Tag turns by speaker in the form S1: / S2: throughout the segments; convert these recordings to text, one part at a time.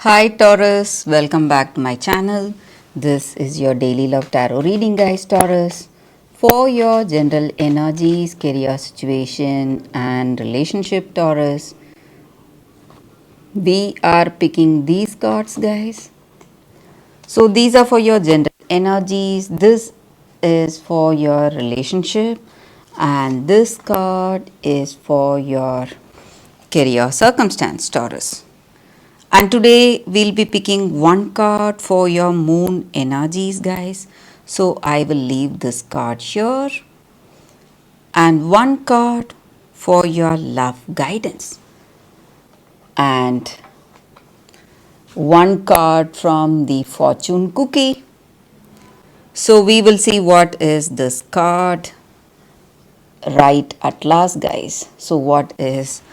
S1: Hi Taurus, welcome back to my channel. This is your daily love tarot reading, guys. Taurus, for your general energies, career situation, and relationship. Taurus, we are picking these cards, guys. So, these are for your general energies. This is for your relationship, and this card is for your career circumstance, Taurus. And today we'll be picking one card for your moon energies, guys. So I will leave this card here and one card for your love guidance and one card from the fortune cookie. So we will see what is this card right at last, guys. So what is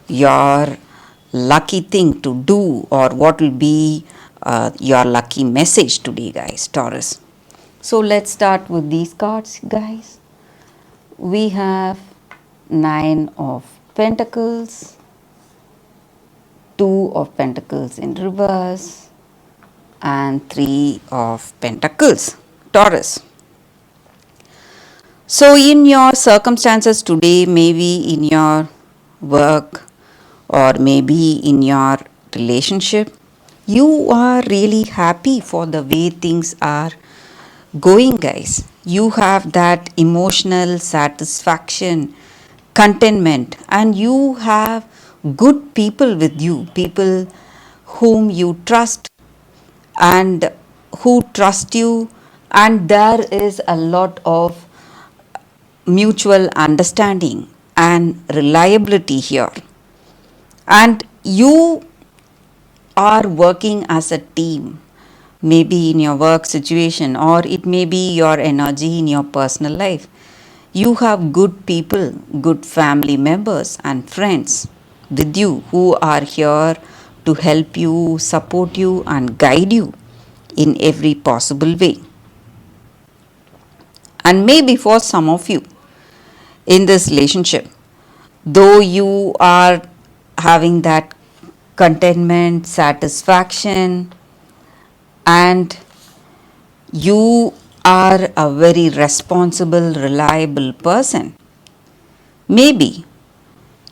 S1: your lucky thing to do, or what will be your lucky message today, guys, Taurus? So let's start with these cards, guys. We have Nine of Pentacles, Two of Pentacles in reverse, and Three of Pentacles, Taurus. So in your circumstances today, maybe in your work or maybe in your relationship, you are really happy for the way things are going, guys. You have that emotional satisfaction, contentment, and you have good people with you, people whom you trust and who trust you, and there is a lot of mutual understanding and reliability here. And you are working as a team, maybe in your work situation, or it may be your energy in your personal life. You have good people, good family members, and friends with you who are here to help you, support you, and guide you in every possible way. And maybe for some of you in this relationship, though you are having that contentment, satisfaction, and you are a very responsible, reliable person, maybe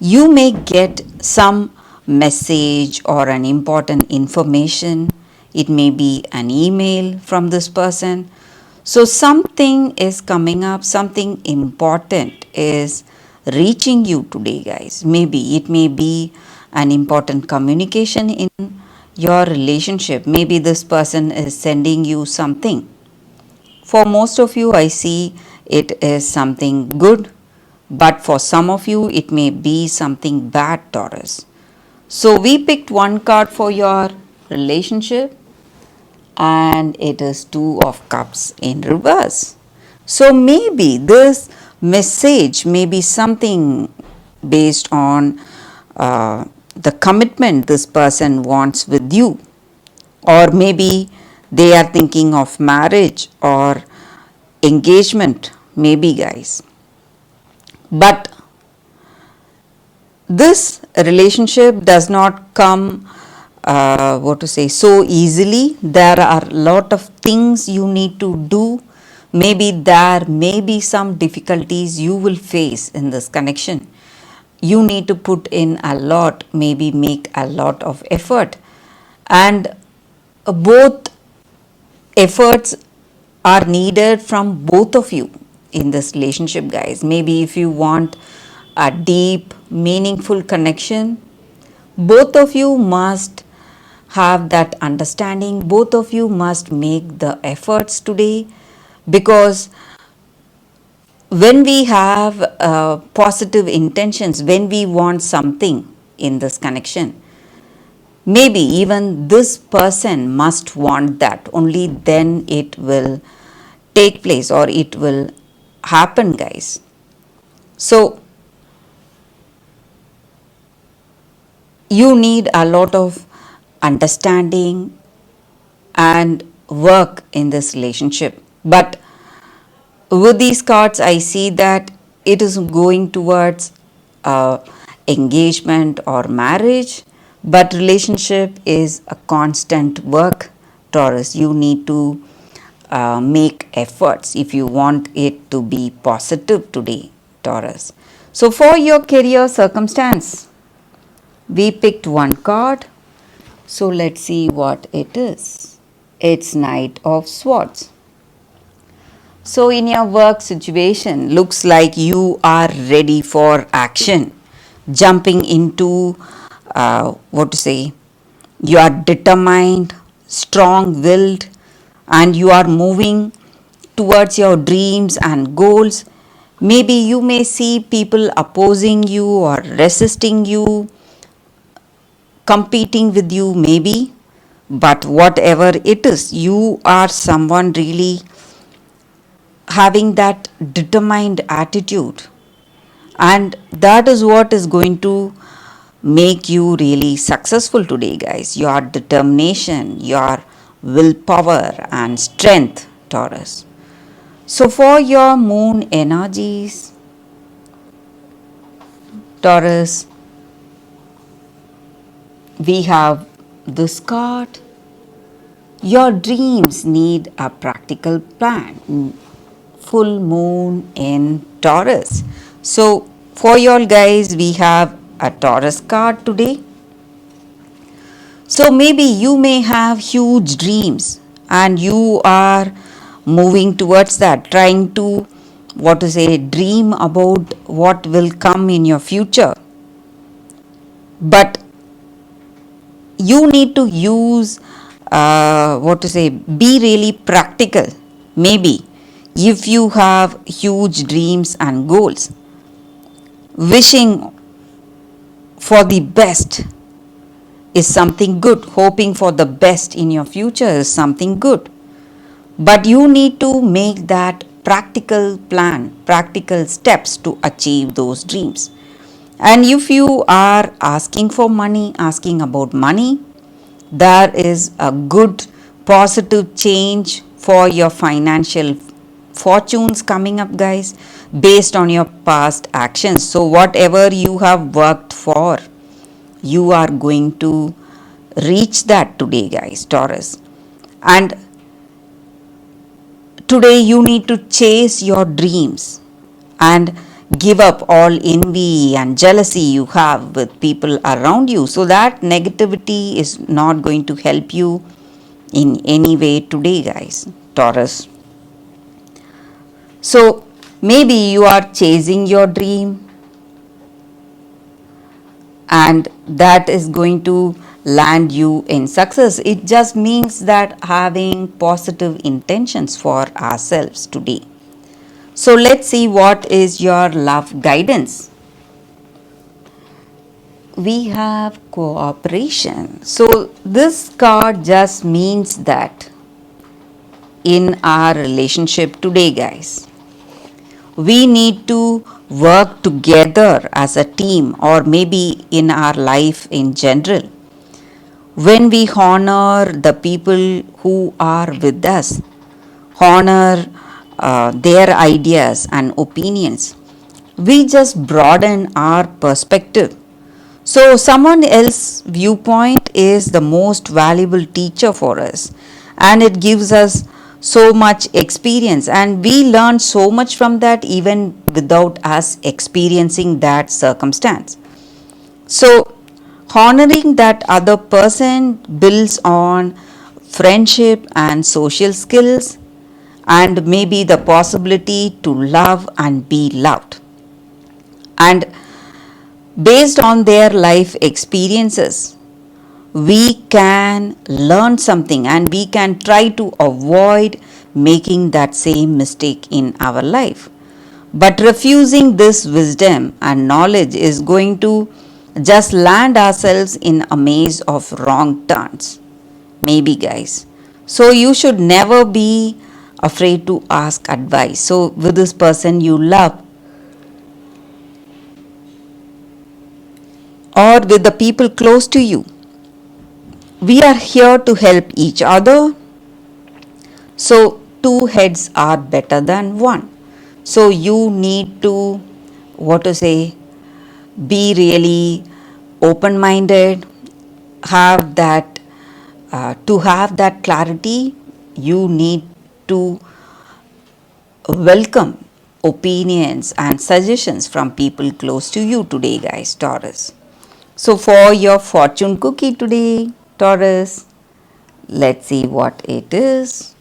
S1: you may get some message or an important information. It may be an email from this person. So something is coming up, something important is reaching you today, guys. Maybe it may be an important communication in your relationship. Maybe this person is sending you something. For most of you, I see it is something good, but for some of you, it may be something bad, Taurus. So, we picked one card for your relationship, and it is Two of Cups in reverse. So, maybe this message may be something based on the commitment this person wants with you, or maybe they are thinking of marriage or engagement, maybe, guys. But this relationship does not come so easily. There are a lot of things you need to do. Maybe there may be some difficulties you will face in this connection. You need to put in a lot, maybe make a lot of effort, and both efforts are needed from both of you in this relationship, guys. Maybe if you want a deep, meaningful connection, both of you must have that understanding. Both of you must make the efforts today, because when we have positive intentions, when we want something in this connection, maybe even this person must want that. Only then it will take place or it will happen, guys. So, you need a lot of understanding and work in this relationship. But with these cards, I see that it is going towards engagement or marriage. But relationship is a constant work, Taurus. You need to make efforts if you want it to be positive today, Taurus. So, for your career circumstance, we picked one card. So, let's see what it is. It's Knight of Swords. So, in your work situation, looks like you are ready for action, jumping into what to say, you are determined, strong willed, and you are moving towards your dreams and goals. Maybe you may see people opposing you or resisting you, competing with you, maybe, but whatever it is, you are someone really having that determined attitude, and that is what is going to make you really successful today, guys. Your determination, your willpower and strength, Taurus. So for your moon energies, Taurus, we have this card. Your dreams need a practical plan. Full moon in Taurus. So for y'all guys, we have a Taurus card today. So maybe you may have huge dreams and you are moving towards that, trying to, what to say, dream about what will come in your future. But you need to use, what to say, be really practical. Maybe if you have huge dreams and goals, wishing for the best is something good. Hoping for the best in your future is something good. But you need to make that practical plan, practical steps to achieve those dreams. And if you are asking for money, asking about money, there is a good positive change for your financial fortunes coming up, guys, based on your past actions. So whatever you have worked for, you are going to reach that today, guys, Taurus. And today you need to chase your dreams and give up all envy and jealousy you have with people around you, so that negativity is not going to help you in any way today, guys, Taurus. So maybe you are chasing your dream and that is going to land you in success. It just means that having positive intentions for ourselves today. So let's see what is your love guidance. We have cooperation. So this card just means that in our relationship today, guys, we need to work together as a team, or maybe in our life in general. When we honor the people who are with us, honor their ideas and opinions, we just broaden our perspective. So someone else's viewpoint is the most valuable teacher for us, and it gives us so much experience, and we learn so much from that even without us experiencing that circumstance. So honoring that other person builds on friendship and social skills, and maybe the possibility to love and be loved. And based on their life experiences, we can learn something and we can try to avoid making that same mistake in our life. But refusing this wisdom and knowledge is going to just land ourselves in a maze of wrong turns. Maybe, guys. So you should never be afraid to ask advice. So with this person you love, or with the people close to you, we are here to help each other. So two heads are better than one. So you need to, what to say, be really open minded, have that to have that clarity, you need to welcome opinions and suggestions from people close to you today, guys, Taurus. So, for your fortune cookie today, Taurus, let's see what it is.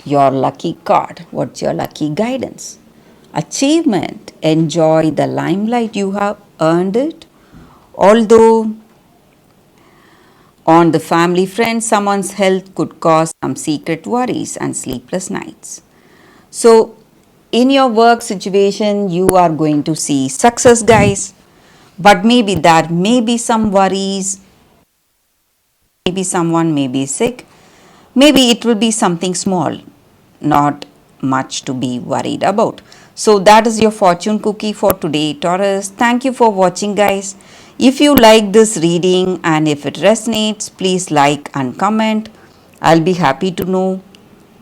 S1: Your lucky card. What's your lucky guidance? Achievement. Enjoy the limelight, you have earned it. Although on the family friend, someone's health could cause some secret worries and sleepless nights. So, in your work situation, you are going to see success, guys. But maybe there may be some worries, maybe someone may be sick, maybe it will be something small, not much to be worried about. So that is your fortune cookie for today, Taurus. Thank you for watching, guys. If you like this reading and if it resonates, please like and comment. I'll be happy to know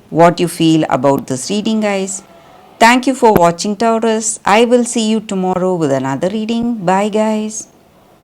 S1: what you feel about this reading, guys. Thank you for watching, Taurus. I will see you tomorrow with another reading. Bye, guys.